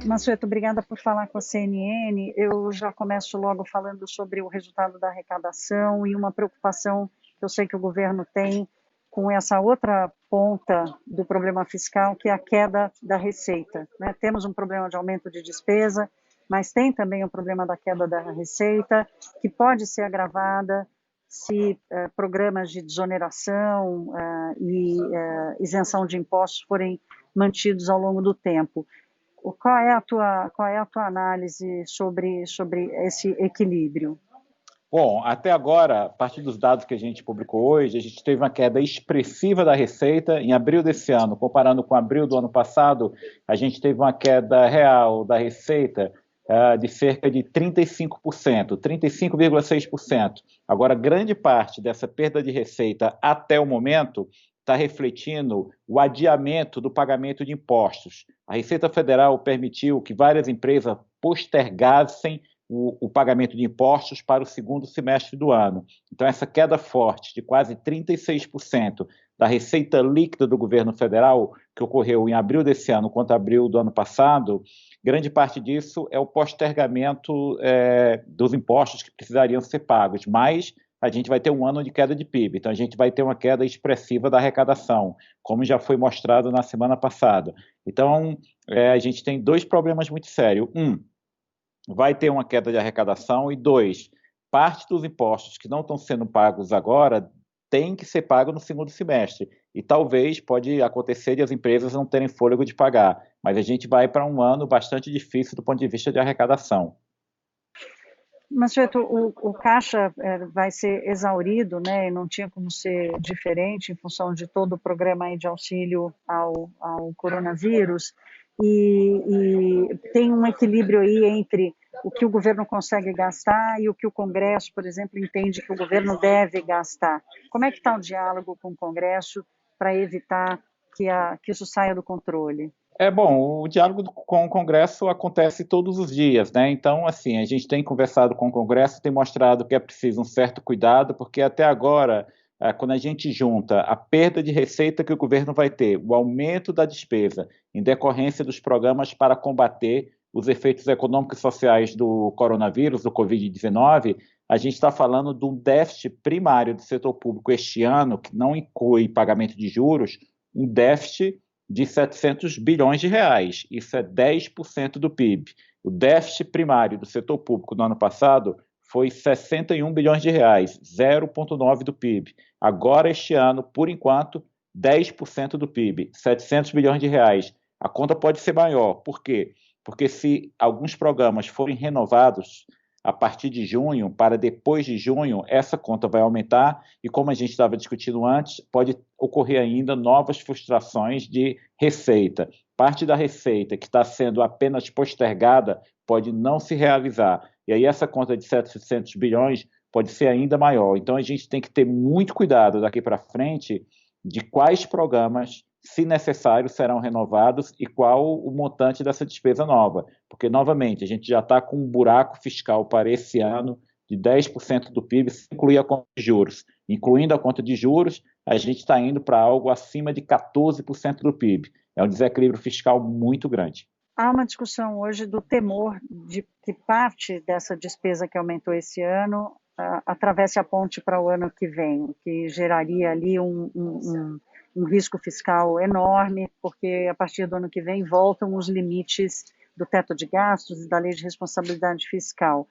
Mansueto, obrigada por falar com a CNN. Eu já começo logo falando sobre o resultado da arrecadação e uma preocupação que eu sei que o governo tem com essa outra ponta do problema fiscal, que é a queda da receita, né? Temos um problema de aumento de despesa, mas tem também o problema da queda da receita, que pode ser agravada se programas de desoneração e isenção de impostos forem mantidos ao longo do tempo. Qual é a tua análise sobre esse equilíbrio? Bom, até agora, a partir dos dados que a gente publicou hoje, a gente teve uma queda expressiva da receita. Em abril desse ano, comparando com abril do ano passado, a gente teve uma queda real da receita de cerca de 35%, 35,6%. Agora, grande parte dessa perda de receita até o momento está refletindo o adiamento do pagamento de impostos. A Receita Federal permitiu que várias empresas postergassem o pagamento de impostos para o segundo semestre do ano. Então, essa queda forte de quase 36% da receita líquida do governo federal, que ocorreu em abril desse ano contra abril do ano passado, grande parte disso é o postergamento dos impostos que precisariam ser pagos, mas a gente vai ter um ano de queda de PIB, então a gente vai ter uma queda expressiva da arrecadação, como já foi mostrado na semana passada. Então, a gente tem dois problemas muito sérios. Vai ter uma queda de arrecadação, e dois, parte dos impostos que não estão sendo pagos agora tem que ser pago no segundo semestre, e talvez pode acontecer de as empresas não terem fôlego de pagar, mas a gente vai para um ano bastante difícil do ponto de vista de arrecadação. Mansueto, o caixa vai ser exaurido, né, e não tinha como ser diferente em função de todo o programa aí de auxílio ao coronavírus, e tem um equilíbrio aí entre o que o governo consegue gastar e o que o Congresso, por exemplo, entende que o governo deve gastar. Como é que está o diálogo com o Congresso para evitar que isso saia do controle? Bom, o diálogo com o Congresso acontece todos os dias, né? Então, assim, a gente tem conversado com o Congresso, tem mostrado que é preciso um certo cuidado, porque até agora, quando a gente junta a perda de receita que o governo vai ter, o aumento da despesa em decorrência dos programas para combater os efeitos econômicos e sociais do coronavírus, do Covid-19, a gente está falando de um déficit primário do setor público este ano, que não inclui pagamento de juros, um déficit de 700 bilhões de reais. Isso é 10% do PIB. O déficit primário do setor público no ano passado foi 61 bilhões de reais, 0,9% do PIB. Agora, este ano, por enquanto, 10% do PIB, 700 bilhões de reais. A conta pode ser maior. Por quê? Porque se alguns programas forem renovados a partir de junho, para depois de junho, essa conta vai aumentar e, como a gente estava discutindo antes, pode ocorrer ainda novas frustrações de receita. Parte da receita que está sendo apenas postergada pode não se realizar. E aí essa conta de 700 bilhões pode ser ainda maior. Então a gente tem que ter muito cuidado daqui para frente de quais programas, se necessário, serão renovados e qual o montante dessa despesa nova. Porque, novamente, a gente já está com um buraco fiscal para esse ano de 10% do PIB, se incluir a conta de juros. Incluindo a conta de juros, a gente está indo para algo acima de 14% do PIB. É um desequilíbrio fiscal muito grande. Há uma discussão hoje do temor de que parte dessa despesa que aumentou esse ano atravesse a ponte para o ano que vem, o que geraria ali um risco fiscal enorme, porque a partir do ano que vem voltam os limites do teto de gastos e da lei de responsabilidade fiscal.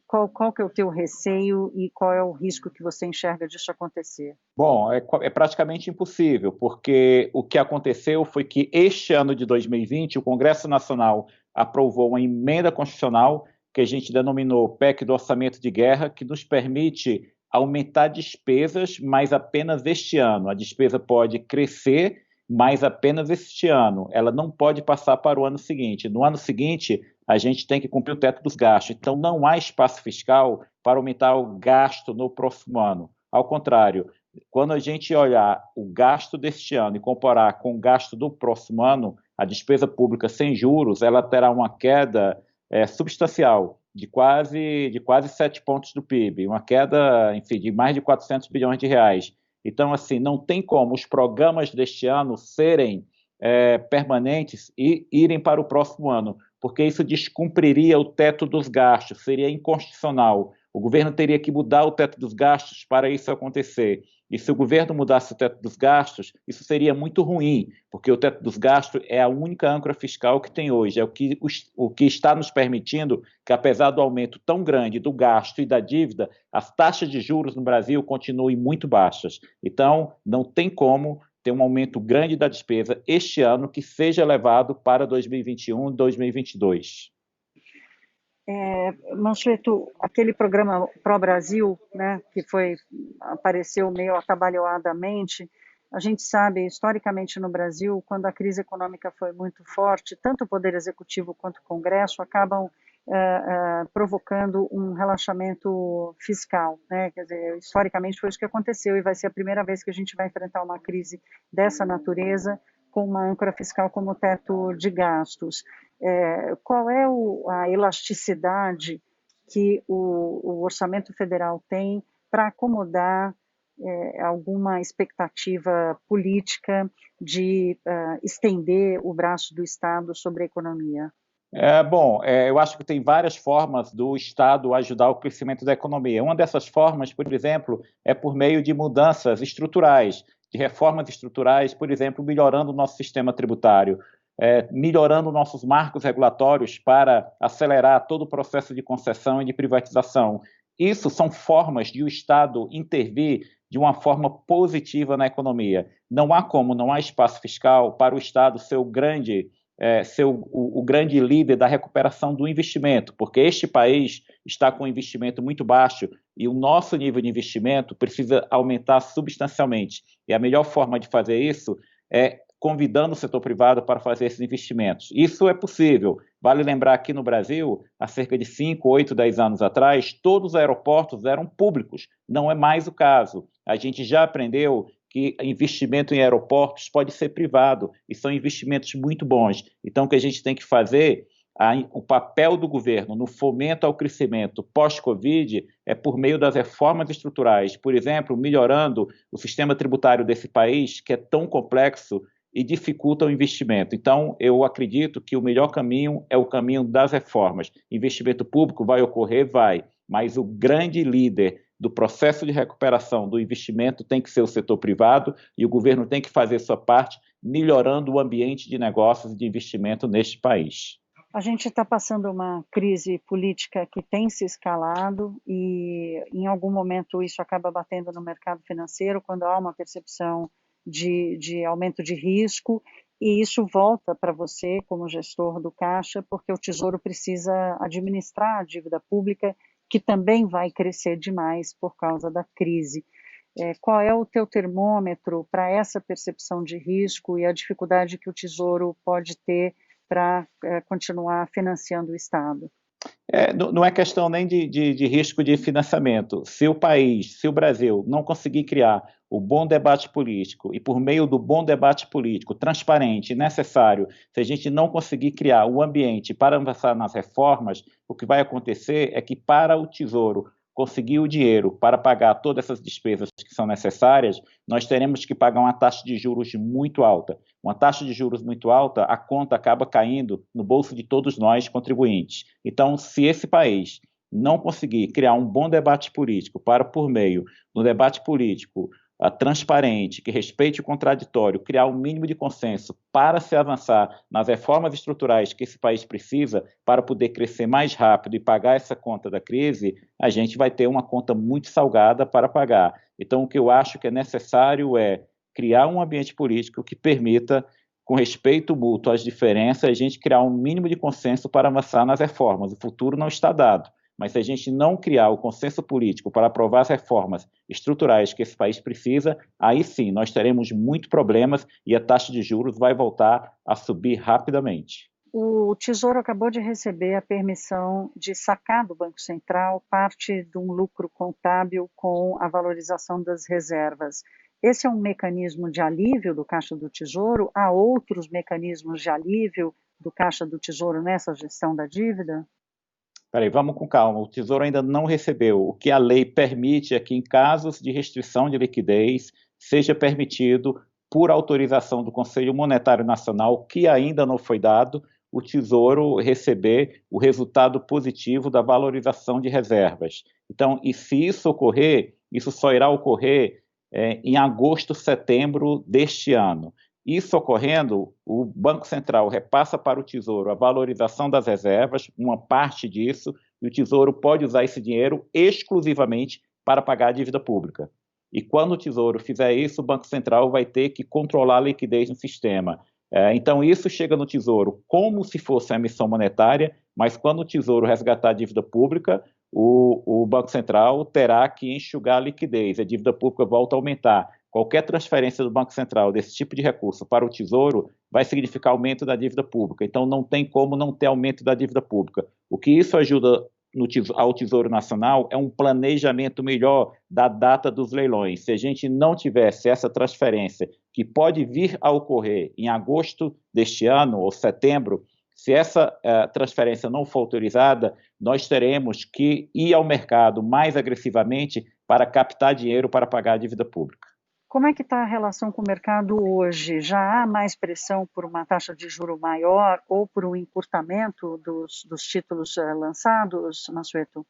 Qual que é o teu receio e qual é o risco que você enxerga disso acontecer? Bom, é praticamente impossível, porque o que aconteceu foi que este ano de 2020 o Congresso Nacional aprovou uma emenda constitucional que a gente denominou PEC do Orçamento de Guerra, que nos permite aumentar despesas, mas apenas este ano. A despesa pode crescer, mas apenas este ano. Ela não pode passar para o ano seguinte. No ano seguinte, a gente tem que cumprir o teto dos gastos. Então, não há espaço fiscal para aumentar o gasto no próximo ano. Ao contrário, quando a gente olhar o gasto deste ano e comparar com o gasto do próximo ano, a despesa pública sem juros, ela terá uma queda substancial de quase 7 pontos do PIB, uma queda, enfim, de mais de 400 bilhões de reais. Então, assim, não tem como os programas deste ano serem permanentes e irem para o próximo ano, porque isso descumpriria o teto dos gastos, seria inconstitucional. O governo teria que mudar o teto dos gastos para isso acontecer. E se o governo mudasse o teto dos gastos, isso seria muito ruim, porque o teto dos gastos é a única âncora fiscal que tem hoje, é o que está nos permitindo que, apesar do aumento tão grande do gasto e da dívida, as taxas de juros no Brasil continuem muito baixas. Então, não tem como ter um aumento grande da despesa este ano que seja levado para 2021 e 2022. Mansueto, aquele programa Pro Brasil, né, que apareceu meio atabalhoadamente, a gente sabe, historicamente no Brasil, quando a crise econômica foi muito forte, tanto o Poder Executivo quanto o Congresso acabam provocando um relaxamento fiscal, né? Quer dizer, historicamente foi isso que aconteceu e vai ser a primeira vez que a gente vai enfrentar uma crise dessa natureza com uma âncora fiscal como o teto de gastos. Qual é a elasticidade que o orçamento federal tem para acomodar alguma expectativa política de estender o braço do Estado sobre a economia? Eu acho que tem várias formas do Estado ajudar o crescimento da economia. Uma dessas formas, por exemplo, é por meio de mudanças estruturais, de reformas estruturais, por exemplo, melhorando o nosso sistema tributário, melhorando nossos marcos regulatórios para acelerar todo o processo de concessão e de privatização. Isso são formas de o Estado intervir de uma forma positiva na economia. Não há espaço fiscal para o Estado ser o grande líder da recuperação do investimento, porque este país está com um investimento muito baixo e o nosso nível de investimento precisa aumentar substancialmente. E a melhor forma de fazer isso é convidando o setor privado para fazer esses investimentos. Isso é possível. Vale lembrar que no Brasil, há cerca de 5, 8, 10 anos atrás, todos os aeroportos eram públicos. Não é mais o caso. A gente já aprendeu que investimento em aeroportos pode ser privado, e são investimentos muito bons. Então, o que a gente tem que fazer, o papel do governo no fomento ao crescimento pós-Covid é por meio das reformas estruturais, por exemplo, melhorando o sistema tributário desse país, que é tão complexo e dificulta o investimento. Então, eu acredito que o melhor caminho é o caminho das reformas. Investimento público vai ocorrer? Vai, mas o grande líder do processo de recuperação do investimento tem que ser o setor privado e o governo tem que fazer sua parte, melhorando o ambiente de negócios e de investimento neste país. A gente está passando uma crise política que tem se escalado e, em algum momento, isso acaba batendo no mercado financeiro, quando há uma percepção de aumento de risco, e isso volta para você, como gestor do Caixa, porque o Tesouro precisa administrar a dívida pública, que também vai crescer demais por causa da crise. Qual é o teu termômetro para essa percepção de risco e a dificuldade que o Tesouro pode ter para continuar financiando o Estado? Não é questão nem de risco de financiamento. Se o Brasil, não conseguir criar o bom debate político e por meio do bom debate político transparente e necessário, se a gente não conseguir criar o ambiente para avançar nas reformas, o que vai acontecer é que para o Tesouro conseguir o dinheiro para pagar todas essas despesas que são necessárias, nós teremos que pagar uma taxa de juros muito alta. Uma taxa de juros muito alta, a conta acaba caindo no bolso de todos nós, contribuintes. Então, se esse país não conseguir criar um bom debate político para, por meio do debate político transparente, que respeite o contraditório, criar um mínimo de consenso para se avançar nas reformas estruturais que esse país precisa para poder crescer mais rápido e pagar essa conta da crise, a gente vai ter uma conta muito salgada para pagar. Então, o que eu acho que é necessário é criar um ambiente político que permita, com respeito mútuo às diferenças, a gente criar um mínimo de consenso para avançar nas reformas. O futuro não está dado. Mas se a gente não criar o consenso político para aprovar as reformas estruturais que esse país precisa, aí sim nós teremos muitos problemas e a taxa de juros vai voltar a subir rapidamente. O Tesouro acabou de receber a permissão de sacar do Banco Central parte de um lucro contábil com a valorização das reservas. Esse é um mecanismo de alívio do Caixa do Tesouro? Há outros mecanismos de alívio do Caixa do Tesouro nessa gestão da dívida? Peraí, vamos com calma. O Tesouro ainda não recebeu. O que a lei permite é que, em casos de restrição de liquidez, seja permitido, por autorização do Conselho Monetário Nacional, que ainda não foi dado, o Tesouro receber o resultado positivo da valorização de reservas. Então, e se isso ocorrer, isso só irá ocorrer em agosto, setembro deste ano. Isso ocorrendo, o Banco Central repassa para o Tesouro a valorização das reservas, uma parte disso, e o Tesouro pode usar esse dinheiro exclusivamente para pagar a dívida pública. E quando o Tesouro fizer isso, o Banco Central vai ter que controlar a liquidez no sistema. Então, isso chega no Tesouro como se fosse uma emissão monetária, mas quando o Tesouro resgatar a dívida pública, o Banco Central terá que enxugar a liquidez, a dívida pública volta a aumentar. Qualquer transferência do Banco Central desse tipo de recurso para o Tesouro vai significar aumento da dívida pública. Então, não tem como não ter aumento da dívida pública. O que isso ajuda ao Tesouro Nacional é um planejamento melhor da data dos leilões. Se a gente não tivesse essa transferência, que pode vir a ocorrer em agosto deste ano ou setembro, se essa transferência não for autorizada, nós teremos que ir ao mercado mais agressivamente para captar dinheiro para pagar a dívida pública. Como é que está a relação com o mercado hoje? Já há mais pressão por uma taxa de juro maior ou por um encurtamento dos títulos lançados, Mansueto?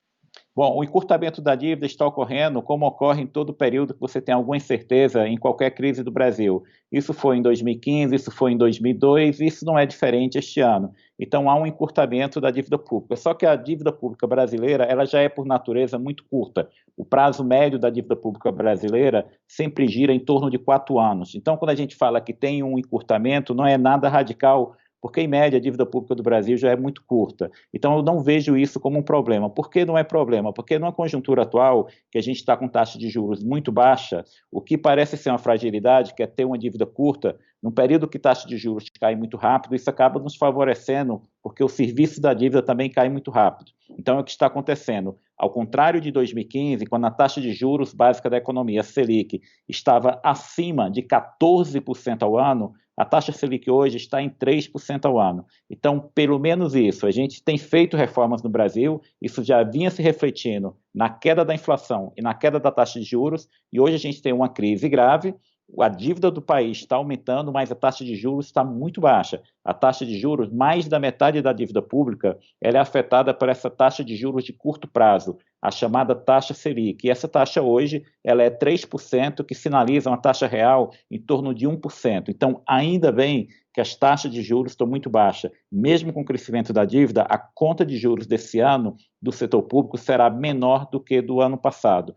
Bom, o encurtamento da dívida está ocorrendo como ocorre em todo período que você tem alguma incerteza em qualquer crise do Brasil. Isso foi em 2015, isso foi em 2002, isso não é diferente este ano. Então, há um encurtamento da dívida pública. Só que a dívida pública brasileira, ela já é, por natureza, muito curta. O prazo médio da dívida pública brasileira sempre gira em torno de 4 anos. Então, quando a gente fala que tem um encurtamento, não é nada radical, porque, em média, a dívida pública do Brasil já é muito curta. Então, eu não vejo isso como um problema. Por que não é problema? Porque, numa conjuntura atual, que a gente está com taxa de juros muito baixa, o que parece ser uma fragilidade, que é ter uma dívida curta, num período que taxa de juros cai muito rápido, isso acaba nos favorecendo, porque o serviço da dívida também cai muito rápido. Então, é o que está acontecendo. Ao contrário de 2015, quando a taxa de juros básica da economia, Selic, estava acima de 14% ao ano, a taxa Selic hoje está em 3% ao ano. Então, pelo menos isso, a gente tem feito reformas no Brasil, isso já vinha se refletindo na queda da inflação e na queda da taxa de juros, e hoje a gente tem uma crise grave, a dívida do país está aumentando, mas a taxa de juros está muito baixa. A taxa de juros, mais da metade da dívida pública, ela é afetada por essa taxa de juros de curto prazo, a chamada taxa Selic. E essa taxa hoje ela é 3%, que sinaliza uma taxa real em torno de 1%. Então, ainda bem que as taxas de juros estão muito baixas. Mesmo com o crescimento da dívida, a conta de juros desse ano do setor público será menor do que do ano passado.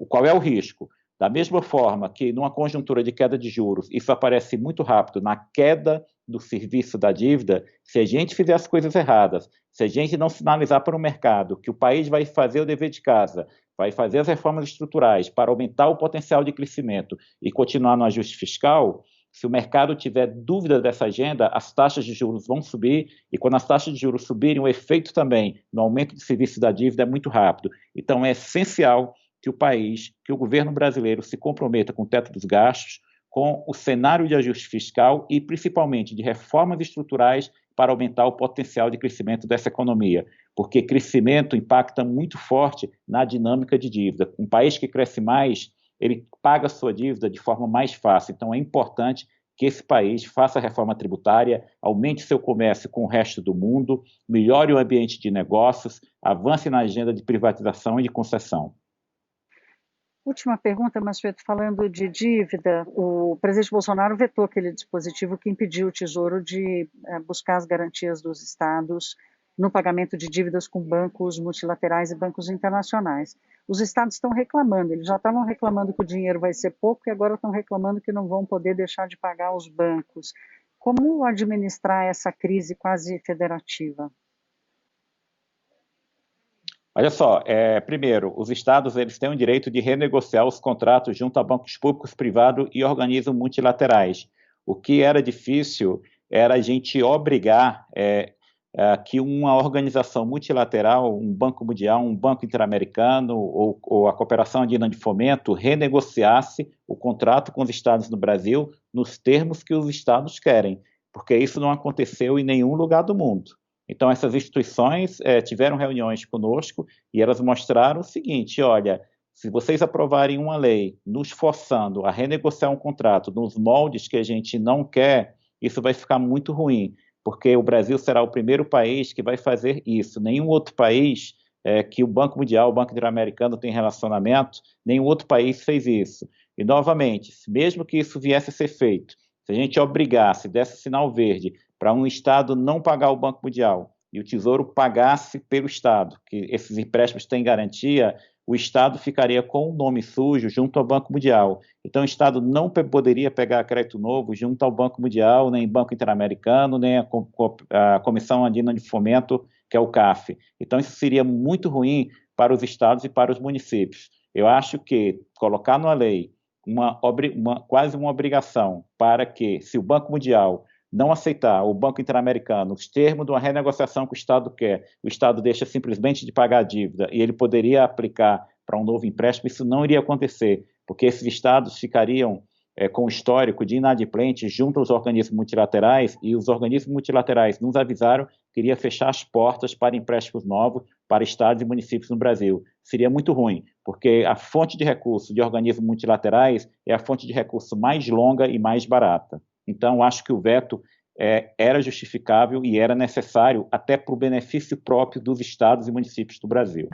Qual é o risco? Da mesma forma que, numa conjuntura de queda de juros, isso aparece muito rápido na queda do serviço da dívida, se a gente fizer as coisas erradas, se a gente não sinalizar para o mercado que o país vai fazer o dever de casa, vai fazer as reformas estruturais para aumentar o potencial de crescimento e continuar no ajuste fiscal, se o mercado tiver dúvida dessa agenda, as taxas de juros vão subir, e quando as taxas de juros subirem, o efeito também no aumento do serviço da dívida é muito rápido. Então, é essencial que o país, que o governo brasileiro se comprometa com o teto dos gastos, com o cenário de ajuste fiscal e, principalmente, de reformas estruturais para aumentar o potencial de crescimento dessa economia, porque crescimento impacta muito forte na dinâmica de dívida. Um país que cresce mais, ele paga a sua dívida de forma mais fácil. Então, é importante que esse país faça a reforma tributária, aumente seu comércio com o resto do mundo, melhore o ambiente de negócios, avance na agenda de privatização e de concessão. Última pergunta, Mansueto, falando de dívida, o presidente Bolsonaro vetou aquele dispositivo que impediu o Tesouro de buscar as garantias dos estados no pagamento de dívidas com bancos multilaterais e bancos internacionais. Os estados estão reclamando, eles já estavam reclamando que o dinheiro vai ser pouco e agora estão reclamando que não vão poder deixar de pagar os bancos. Como administrar essa crise quase federativa? Olha só, primeiro, os estados eles têm o direito de renegociar os contratos junto a bancos públicos, privados e organismos multilaterais. O que era difícil era a gente obrigar que uma organização multilateral, um banco mundial, um banco interamericano ou a cooperação andina de fomento renegociasse o contrato com os estados no Brasil nos termos que os estados querem, porque isso não aconteceu em nenhum lugar do mundo. Então, essas instituições tiveram reuniões conosco e elas mostraram o seguinte, olha, se vocês aprovarem uma lei nos forçando a renegociar um contrato nos moldes que a gente não quer, isso vai ficar muito ruim, porque o Brasil será o primeiro país que vai fazer isso. Nenhum outro país que o Banco Mundial, o Banco Interamericano tem relacionamento, nenhum outro país fez isso. E, novamente, mesmo que isso viesse a ser feito, se a gente obrigasse, desse sinal verde para um Estado não pagar o Banco Mundial e o Tesouro pagasse pelo Estado, que esses empréstimos têm garantia, o Estado ficaria com o nome sujo junto ao Banco Mundial. Então, o Estado não poderia pegar crédito novo junto ao Banco Mundial, nem Banco Interamericano, nem a Comissão Andina de Fomento, que é o CAF. Então, isso seria muito ruim para os estados e para os municípios. Eu acho que colocar na lei quase uma obrigação para que, se o Banco Mundial não aceitar o Banco Interamericano os termos de uma renegociação que o Estado quer, o Estado deixa simplesmente de pagar a dívida e ele poderia aplicar para um novo empréstimo, isso não iria acontecer, porque esses Estados ficariam com o histórico de inadimplente junto aos organismos multilaterais, e os organismos multilaterais nos avisaram que iria fechar as portas para empréstimos novos para estados e municípios no Brasil. Seria muito ruim, porque a fonte de recurso de organismos multilaterais é a fonte de recurso mais longa e mais barata. Então, acho que o veto era justificável e era necessário até para o benefício próprio dos estados e municípios do Brasil.